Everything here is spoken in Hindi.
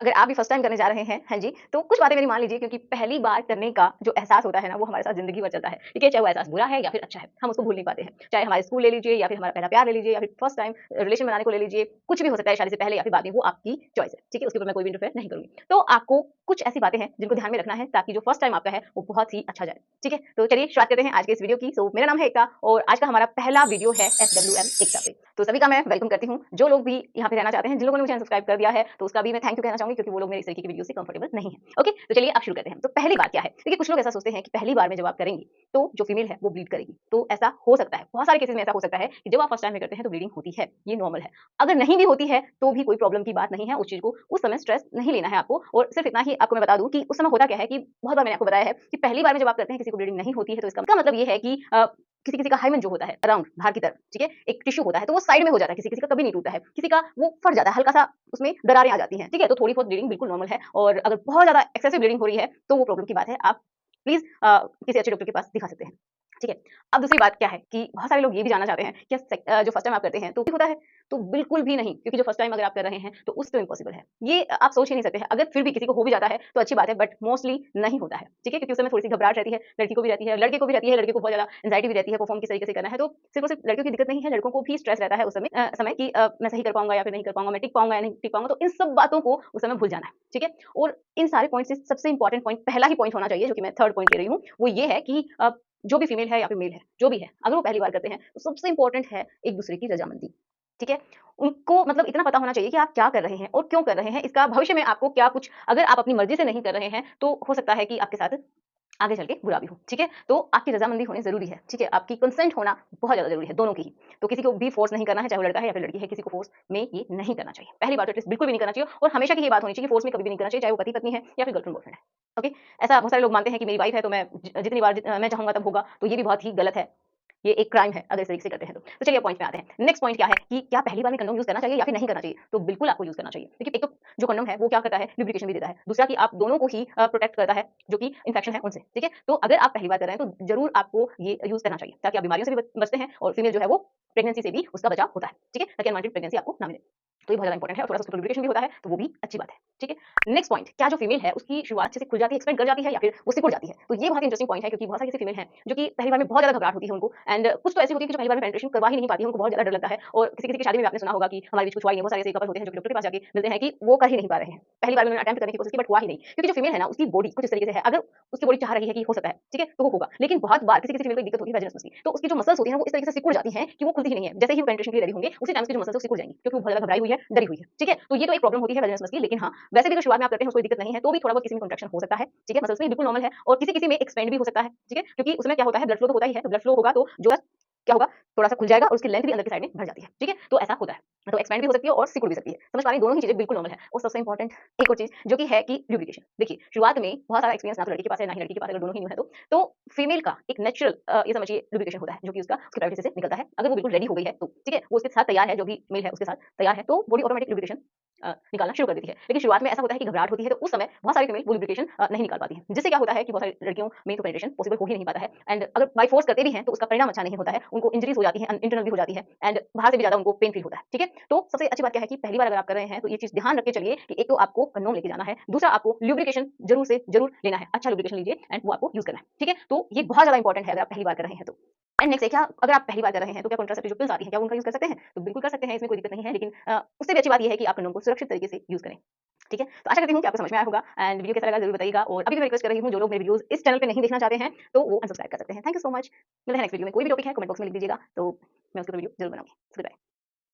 अगर आप भी फर्स्ट टाइम करने जा रहे हैं, हाँ जी, तो कुछ बातें मेरी मान लीजिए क्योंकि पहली बार करने का जो एहसास होता है ना, वो हमारे साथ ज़िंदगी भर चलता है, ठीक है? चाहे वो एहसास बुरा है या फिर अच्छा है, हम उसको भूल नहीं पाते हैं। चाहे हमारे स्कूल ले लीजिए या फिर हमारा पहला प्यार ले लीजिए या फिर फर्स्ट टाइम रिलेशन बनाने को ले लीजिए, कुछ भी हो सकता है शादी से पहले या फिर बाद में, वो आपकी चॉइस है, ठीक है? उसके ऊपर मैं कोई भी इंटरफेयर नहीं करूँगी। तो आपको कुछ ऐसी बातें हैं जिनको ध्यान में रखना है ताकि जो फर्स्ट टाइम आपका है, वो बहुत ही अच्छा जाए, ठीक है? तो चलिए शुरुआत करते हैं आज के इस वीडियो की। सो मेरा नाम है एकता और आज का हमारा पहला वीडियो है एसडब्ल्यूएम एकता पे। तो सभी का मैं वेलकम करती हूँ। जो लोग भी यहाँ पे रहना चाहते हैं, जिन लोगों ने मुझे अनसब्सक्राइब कर दिया है, तो उसका भी मैं थैंक यू कहना चाहूँगी क्योंकि वो लोग मेरे इस तरीके की वीडियो से कंफर्टेबल नहीं है। ओके, तो चलिए अब शुरू करते हैं। तो पहली बात क्या है? देखिए कुछ लोग ऐसा सोचते हैं कि पहली बार में जब आप करेंगी, तो जो फीमेल है वो ब्लीड करेगी। तो ऐसा हो सकता है, बहुत सारे केसेज़ में ऐसा हो सकता है कि जब आप फर्स्ट टाइम में करते हैं तो ब्लीडिंग होती है, ये नॉर्मल है। अगर नहीं भी होती है, तो भी कोई प्रॉब्लम की बात नहीं है, उस चीज़ को उस समय स्ट्रेस नहीं लेना है आपको और सिर्फ इतना ही आपको मैं बता दूँ कि उस समय होता क्या है कि बहुत बार मैंने आपको बताया है कि पहली बार में जब आप करते हैं किसी को ब्लीडिंग नहीं होती है, तो इसका मतलब ये है कि किसी-किसी का हाइमेन जो होता है अराउंड बाहर की तरफ, ठीक है? एक टिश्यू होता है, तो वो साइड में हो जाता है, किसी-किसी का कभी नहीं टूटता है, किसी का वो फट जाता है, हल्का-सा उसमें दरारें आ जाती हैं, ठीक है? तो थोड़ी बहुत ब्लीडिंग बिल्कुल नॉर्मल है और अगर बहुत ज़्यादा एक्सेसिव ब्लीडिंग हो रही है, तो वो प्रॉब्लम की बात है। आप प्लीज़ किसी अच्छे डॉक्टर के पास दिखा सकते हैं, ठीक है? अब दूसरी बात क्या है कि बहुत सारे लोग ये भी जानना चाहते हैं कि जो फर्स्ट टाइम आप करते हैं, तो भी होता है? तो बिल्कुल भी नहीं, क्योंकि जो फर्स्ट टाइम अगर आप कर रहे हैं, तो उस तो इम्पॉसिबल है। ये आप सोच ही नहीं सकते हैं। अगर फिर भी किसी को हो भी जाता है, तो अच्छी बात है, बट मोस्टली नहीं होता है, ठीक है? क्योंकि उस समय थोड़ी-सी घबराहट रहती है, लड़की को भी रहती है, लड़के को भी रहती है, लड़के को बहुत ज़्यादा एंग्ज़ायटी भी रहती है, परफ़ॉर्म किस तरीके से करना है। तो सिर्फ़ और सिर्फ़ लड़कियों की दिक्कत नहीं है, लड़कों को भी स्ट्रेस रहता है उस समय कि मैं सही कर पाऊँगा या फिर नहीं कर पाऊँगा, मैं टिक पाऊँगा या नहीं टिक पाऊँगा। तो इन सब बातों को उस समय भूल जाना है, ठीक है? और इन सारे पॉइंट से सबसे इम्पोर्टेंट पॉइंट, पहला ही पॉइंट होना चाहिए, जो कि मैं थर्ड पॉइंट ले रही हूँ, वो ये है कि जो भी फीमेल है या फिर मेल है, जो भी है, अगर वो पहली बार करते हैं, तो सबसे इम्पोर्टेंट है एक-दूसरे की रज़ामंदी, ठीक है? उनको मतलब इतना पता होना चाहिए कि आप क्या कर रहे हैं और क्यों कर रहे हैं, इसका भविष्य में आपको क्या कुछ अगर आप अपनी मर्ज़ी से नहीं कर रहे हैं, तो हो सकता है कि आपके साथ आगे चल के बुरा भी हो, ठीक है? तो आपकी रज़ामंदी होनी ज़रूरी है, ठीक है? आपकी कंसेंट होना बहुत ज़्यादा ज़रूरी है, दोनों की ही। तो किसी को भी फ़ोर्स नहीं करना है, चाहे वो लड़का है या फिर लड़की है, किसी को फ़ोर्स में ये नहीं करना चाहिए। पहली बात तो एटलीस्ट बिल्कुल भी नहीं करना चाहिए और हमेशा की ये बात होनी चाहिए कि फ़ोर्स में कभी भी नहीं करना चाहिए, चाहे वो पति-पत्नी है या फिर गर्लफ्रेंड-बॉयफ्रेंड है, ओके? ऐसा बहुत सारे लोग मानते हैं कि मेरी वाइफ़ है तो मैं जितनी बार मैं चाहूँगा तब होगा, तो ये भी बहुत ही गलत है। ये एक क्राइम है अगर इस तरीके से करते हैं तो। तो चलिए अब पॉइंट पे आते हैं। नेक्स्ट पॉइंट क्या है कि क्या पहली बार में कंडोम यूज़ करना चाहिए या फिर नहीं करना चाहिए? तो बिल्कुल आपको यूज़ करना चाहिए। देखिए एक तो जो कंडोम है वो क्या करता है लुब्रिकेशन भी देता है। दूसरा कि आप दोनों को ही प्रोटेक्ट करता है जो कि इन्फेक्शन है उनसे, ठीक है? तो अगर आप पहली बार कर रहे हैं तो ज़रूर आपको ये यूज़ करना चाहिए ताकि आप बीमारियों से भी बचते हैं और फीमेल जो है वो प्रेगनेंसी से भी उसका बचाव होता है, ठीक है? ताकि अनवांटेड प्रेगनेंसी आपको ना मिले। तो ये बहुत ज़्यादा इंपॉर्टेंट है और थोड़ा-सा उसका लुब्रिकेशन भी होता है, तो वो भी अच्छी बात है, ठीक है? नेक्स्ट पॉइंट, क्या जो फीमेल है उसकी शुरुआत अच्छे से खुल जाती है, एक्सपेंड कर जाती है या फिर वो सिकुड़ जाती है? तो ये बहुत इंटरेस्टिंग पॉइंट है क्योंकि बहुत सारी ऐसी फीमेल हैं जो कि पहली बार में बहुत ज़्यादा घबराहट होती है उनको एंड कुछ तो ऐसी होती है कि जो पहली बार में पेनिट्रेशन करवा ही नहीं पाती है, उनको बहुत ज़्यादा डर लगता है और किसी-किसी की शादी में भी आपने सुना होगा कि हमारे बीच कुछ हुआ ही नहीं, बहुत सारे ऐसे कपल होते हैं जो कि डॉक्टर के पास जाके मिलते हैं कि वो कर ही नहीं पा रहे हैं। पहली बार में उन्होंने अटेम्प्ट करने की कोशिश की बट हुआ ही नहीं, क्योंकि जो फीमेल है ना उसकी बॉडी कुछ इस तरीके से है, अगर उसकी बॉडी चाह रही है कि हो सकता है, ठीक है? तो वो होगा, लेकिन बहुत बार किसी-किसी फीमेल को एक दिक्कत होती है वेजिनस की, तो उसकी जो मसल्स होती हैं वो इस तरीके से सिकुड़ जाती हैं कि वो खुलती ही नहीं है। जैसे ही वो पेनिट्रेशन के लिए रेडी होंगे, उसी टाइम उसकी जो मसल्स है वो सिकुड़ जाएँगी क्योंकि वो बहुत ज़्यादा घबराई हुई है, डरी हुई है, ठीक है? तो ये तो एक प्रॉब्लम होती है वेजिनस की, लेकिन हाँ, वैसे भी अगर शुरुआत में आप करते हैं उसको कोई दिक्कत नहीं है, तो भी थोड़ा बहुत किसी में कॉन्ट्रैक्शन हो सकता है, ठीक है? मसल्स में बिल्कुल नॉर्मल है और किसी-किसी में एक्सपेंड भी हो सकता है, ठीक है? क्योंकि उसमें क्या होता है ब्लड फ्लो तो होता ही है, तो ब्लड फ्लो होगा तो जो है क्या होगा थोड़ा-सा खुल जाएगा और उसकी लेंथ भी अंदर की साइड में बढ़ जाती है, ठीक है? तो ऐसा होता है। तो एक्सपेंड भी हो सकती है और सिकुड़ भी सकती है। समझ पा रही हैं? दोनों ही चीज़ें बिल्कुल नॉर्मल है और सबसे इम्पोर्टेंट एक और चीज़ जो कि है कि ल्यूब्रिकेशन। देखिए, शुरुआत में बहुत सारा एक्सपीरियंस ना तो लड़के के पास है, ना ही लड़की के पास है, अगर दोनों ही न्यू है तो फीमेल का एक नेचुरल ये समझिए ल्यूब्रिकेशन होता है, जो कि उसके प्राइवेट से निकलता है। अगर वो बिल्कुल रेडी हो गई है तो, ठीक है? वो उसके साथ तैयार है, जो भी मेल है उसके साथ तैयार है, तो बॉडी ऑटोमैटिक ल्यूब्रिकेशन निकालना शुरू कर देती है। लेकिन शुरुआत में ऐसा होता है कि घबराहट होती है, तो उस समय बहुत सारी फीमेल वो ल्यूब्रिकेशन नहीं निकाल पाती हैं। जिससे क्या होता है कि बहुत सारी लड़कियों में तो पेनिट्रेशन पॉसिबल हो ही नहीं पाता है एंड अगर बाय फोर्स करते भी हैं, तो उसका परिणाम अच्छा नहीं होता है। उनको इंजरीज़ हो जाती हैं, इंटरनल भी हो जाती है एंड बाहर से भी ज़्यादा उनको पेन फील होता है, ठीक है? तो सबसे अच्छी बात क्या है कि पहली बार अगर आप कर रहे हैं, तो ये चीज़ ध्यान रख के चलिए कि एक तो आपको कंडोम लेके जाना है, दूसरा आपको ल्यूब्रिकेशन ज़रूर से ज़रूर लेना है। अच्छा ल्यूब्रिकेशन लीजिए एंड वो आपको यूज़ करना है, ठीक है? तो ये बहुत ज़्यादा इंपॉर्टेंट है अगर आप पहली बार कर रहे हैं तो। एंड नेक्स्ट है क्या अगर आप पहली बार कर रहे हैं, तो क्या कॉन्ट्रासेप्टिव जो पिल्स आती हैं, क्या वो उनका यूज़ कर सकते हैं? तो बिल्कुल कर सकते हैं, इसमें कोई दिक्कत नहीं है, लेकिन उससे भी अच्छी बात ये है कि आप कंडोम को सुरक्षित तरीके से यूज़ करें। ठीक है? तो आशा करती हूँ कि आपको समझ में आया होगा एंड वीडियो कैसा लगा ज़रूर बताइएगा और अभी भी मैं रिक्वेस्ट कर रही हूँ जो लोग मेरे वीडियोज़ इस चैनल पे नहीं देखना चाहते हैं, तो वो अनसब्सक्राइब कर सकते हैं। Thank you so much. मिलते हैं नेक्स्ट वीडियो में। कोई भी टॉपिक है कमेंट बॉक्स में लिख दीजिएगा, तो मैं उसके ऊपर वीडियो ज़रूर बनाऊँगी। Good bye.